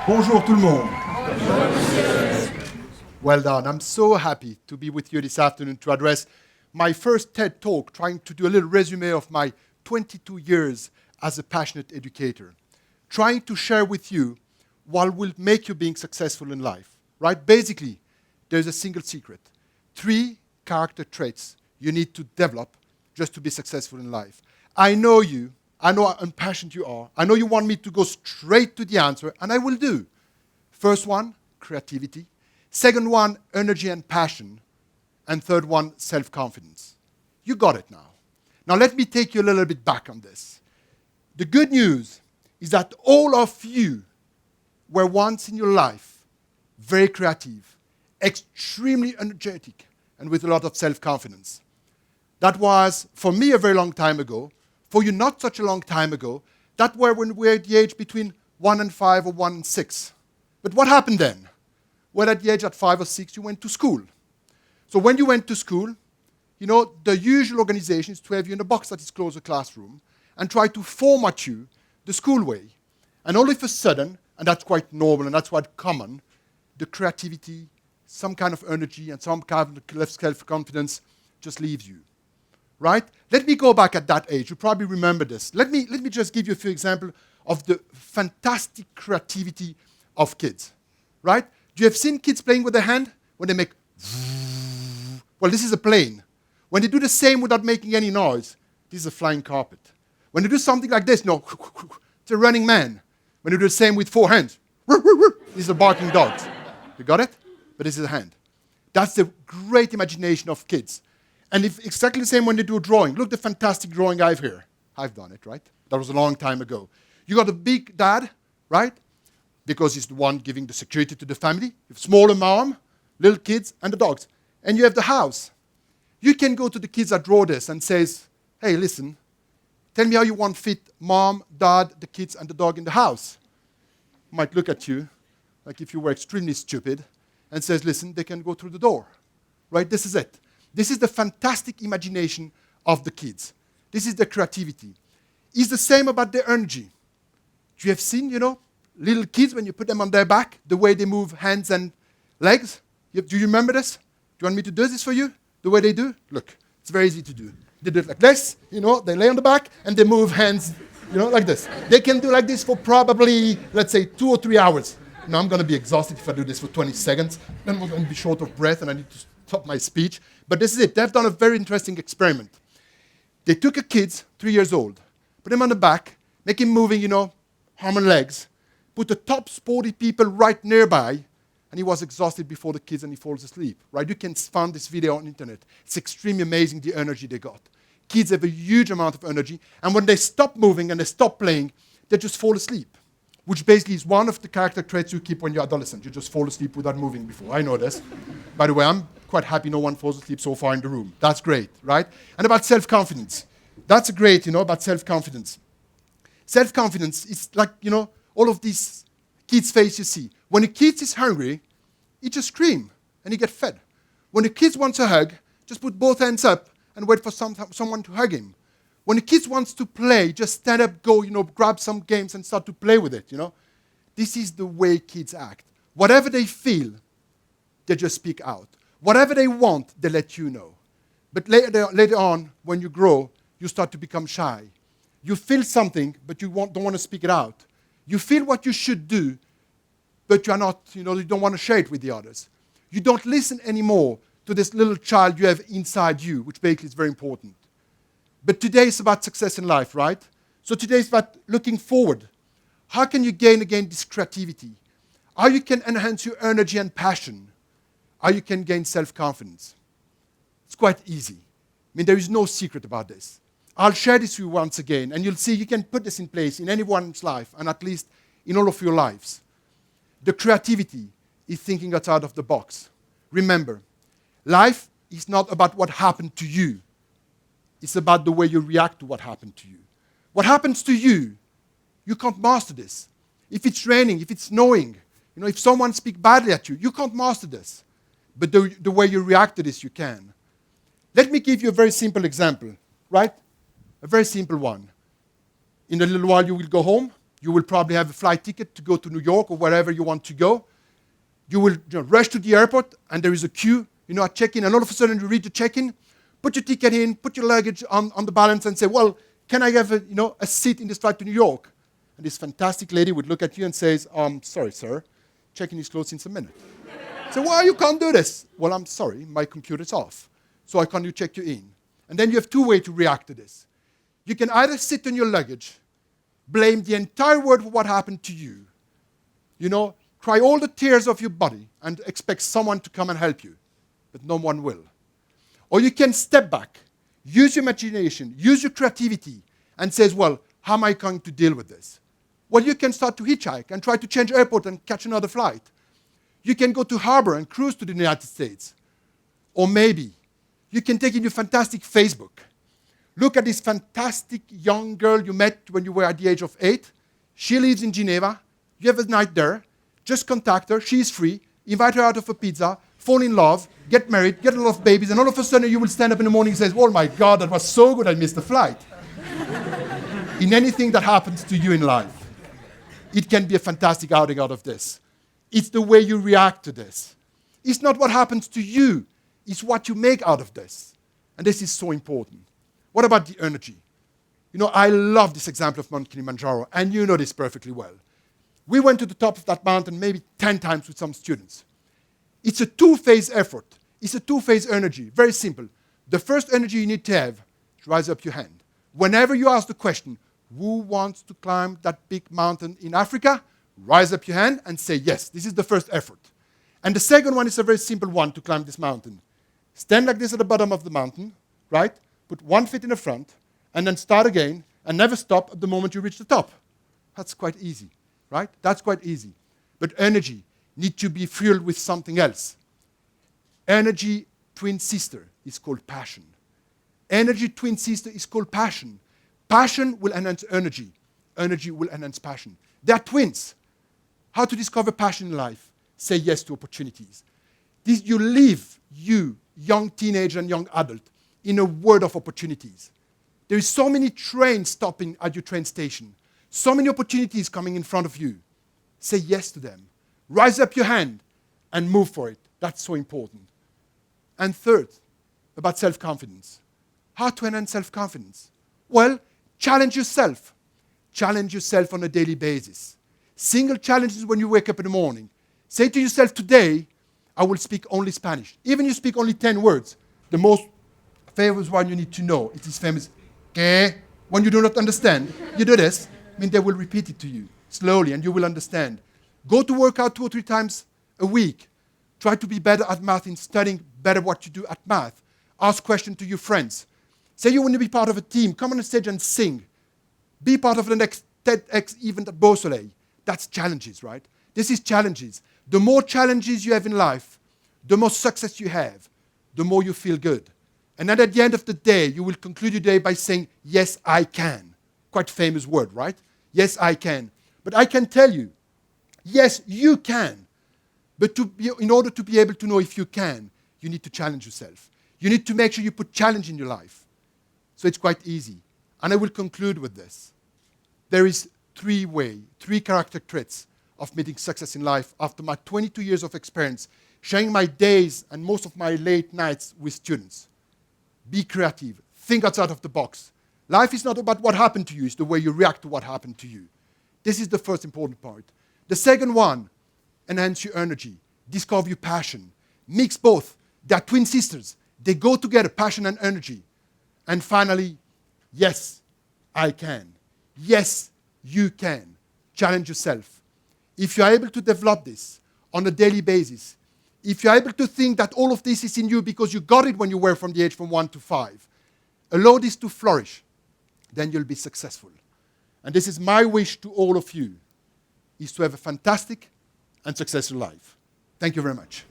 Bonjour tout le monde. Well done. I'm so happy to be with you this afternoon to address my first TED Talk, trying to do a little resume of my 22 years as a passionate educator, trying to share with you what will make you being successful in life, right? Basically, there's a single secret. 3 character traits you need to develop just to be successful in life. I know you. I know how impassioned you are. I know you want me to go straight to the answer, and I will do. First one, creativity. Second one, energy and passion. And third one, self-confidence. You got it now. Now let me take you a little bit back on this. The good news is that all of you were once in your life very creative, extremely energetic, and with a lot of self-confidence. That was, for me, a very long time ago. For you, not such a long time ago. That were when we were at the age between 1 and 5 or 1 and 6. But what happened then? Well, at the age at 5 or 6, you went to school. So when you went to school, you know, the usual organization is to have you in a box that is close to a classroom and try to format you the school way. And all of a sudden, and that's quite normal and that's quite common, the creativity, some kind of energy and some kind of self-confidence just leaves you. Right? Let me go back at that age. You probably remember this. Let me just give you a few examples of the fantastic creativity of kids. Right? Do you have seen kids playing with their hand? When they make... Well, this is a plane. When they do the same without making any noise, this is a flying carpet. When they do something like this, no, it's a running man. When they do the same with 4 hands, this is a barking dog. You got it? But this is a hand. That's the great imagination of kids. And if exactly the same when they do a drawing. Look the fantastic drawing I have here. I've done it, right? That was a long time ago. You got a big dad, right? Because he's the one giving the security to the family. You have smaller mom, little kids, and the dogs. And you have the house. You can go to the kids that draw this and says, hey, listen, tell me how you want fit mom, dad, the kids, and the dog in the house. Might look at you like if you were extremely stupid and says, listen, they can go through the door. Right? This is it. This is the fantastic imagination of the kids. This is the creativity. It's the same about their energy. You have seen, you know, little kids, when you put them on their back, the way they move hands and legs. Do you remember this? Do you want me to do this for you? The way they do? Look, it's very easy to do. They do it like this, you know, they lay on the back, and they move hands, you know, like this. They can do like this for probably, let's say, 2 or 3 hours. Now I'm going to be exhausted if I do this for 20 seconds. Then we're going to be short of breath, and I need to stop my speech. But this is it. They've done a very interesting experiment. They took a kid, 3 years old, put him on the back, make him moving, you know, arm and legs, put the top sporty people right nearby, and he was exhausted before the kids and he falls asleep. Right? You can find this video on the internet. It's extremely amazing the energy they got. Kids have a huge amount of energy, and when they stop moving and they stop playing, they just fall asleep, which basically is one of the character traits you keep when you're adolescent. You just fall asleep without moving before. I know this. By the way, I'm quite happy no one falls asleep so far in the room. That's great, right? And about self-confidence. That's great, you know, about self-confidence. Self-confidence is like, you know, all of these kids' face you see. When a kid is hungry, he just screams and he gets fed. When a kid wants a hug, just put both hands up and wait for someone to hug him. When a kid wants to play, just stand up, go, you know, grab some games and start to play with it, you know. This is the way kids act. Whatever they feel, they just speak out. Whatever they want, they let you know. But later on, when you grow, you start to become shy. You feel something, but you don't want to speak it out. You feel what you should do, but you're not, you know, you don't want to share it with the others. You don't listen anymore to this little child you have inside you, which basically is very important. But today is about success in life, right? So today is about looking forward. How can you gain again this creativity? How you can enhance your energy and passion? How you can gain self-confidence? It's quite easy. I mean, there is no secret about this. I'll share this with you once again, and you'll see you can put this in place in anyone's life, and at least in all of your lives. The creativity is thinking outside of the box. Remember, life is not about what happened to you. It's about the way you react to what happened to you. What happens to you, you can't master this. If it's raining, if it's snowing, you know, if someone speaks badly at you, you can't master this. but the way you react to this, you can. Let me give you a very simple example, right? A very simple one. In a little while, you will go home. You will probably have a flight ticket to go to New York or wherever you want to go. You will rush to the airport, and there is a queue, at check-in, and all of a sudden you read the check-in, put your ticket in, put your luggage on the balance, and say, well, can I have a seat in this flight to New York? And this fantastic lady would look at you and says, sorry, sir, check-in is closed in a minute. So why you can't do this? Well, I'm sorry, my computer's off, so I can't check you in. And then you have two ways to react to this. You can either sit on your luggage, blame the entire world for what happened to you, cry all the tears of your body and expect someone to come and help you, but no one will. Or you can step back, use your imagination, use your creativity, and says, well, how am I going to deal with this? Well, you can start to hitchhike and try to change airport and catch another flight. You can go to harbor and cruise to the United States. Or maybe you can take in your fantastic Facebook. Look at this fantastic young girl you met when you were at the age of 8. She lives in Geneva. You have a night there. Just contact her. She's free. Invite her out of a pizza. Fall in love. Get married. Get a lot of babies. And all of a sudden you will stand up in the morning and say, oh my God, that was so good I missed the flight. In anything that happens to you in life, it can be a fantastic outing out of this. It's the way you react to this. It's not what happens to you. It's what you make out of this. And this is so important. What about the energy? I love this example of Mount Kilimanjaro, and you know this perfectly well. We went to the top of that mountain maybe 10 times with some students. It's a two-phase effort. It's a two-phase energy. Very simple. The first energy you need to have is rise up your hand. Whenever you ask the question, who wants to climb that big mountain in Africa? Rise up your hand and say, yes, this is the first effort. And the second one is a very simple one to climb this mountain. Stand like this at the bottom of the mountain, right? Put one foot in the front, and then start again, and never stop at the moment you reach the top. That's quite easy, right? That's quite easy. But energy needs to be fueled with something else. Energy twin sister is called passion. Energy twin sister is called passion. Passion will enhance energy. Energy will enhance passion. They are twins. How to discover passion in life? Say yes to opportunities. You live, you, young teenager and young adult, in a world of opportunities. There is so many trains stopping at your train station. So many opportunities coming in front of you. Say yes to them. Rise up your hand and move for it. That's so important. And third, about self-confidence. How to enhance self-confidence? Well, challenge yourself. Challenge yourself on a daily basis. Single challenges when you wake up in the morning. Say to yourself, today, I will speak only Spanish. Even you speak only 10 words. The most famous one you need to know. It is famous, ¿qué? When you do not understand, you do this. They will repeat it to you slowly, and you will understand. Go to work out 2 or 3 times a week. Try to be better at math in studying better what you do at math. Ask questions to your friends. Say you want to be part of a team. Come on the stage and sing. Be part of the next TEDx event at Beau Soleil. That's challenges, right? This is challenges. The more challenges you have in life, the more success you have, the more you feel good. And then at the end of the day, you will conclude your day by saying, yes, I can. Quite famous word, right? Yes, I can. But I can tell you, yes, you can. But in order to be able to know if you can, you need to challenge yourself. You need to make sure you put challenge in your life. So it's quite easy. And I will conclude with this. There is 3 character traits of meeting success in life after my 22 years of experience, sharing my days and most of my late nights with students. Be creative. Think outside of the box. Life is not about what happened to you. It's the way you react to what happened to you. This is the first important part. The second one, enhance your energy. Discover your passion. Mix both. They are twin sisters. They go together, passion and energy. And finally, yes, I can. Yes, you can. Challenge yourself. If you are able to develop this on a daily basis, if you are able to think that all of this is in you because you got it when you were from the age from 1 to 5, allow this to flourish, then you'll be successful. And this is my wish to all of you, is to have a fantastic and successful life. Thank you very much.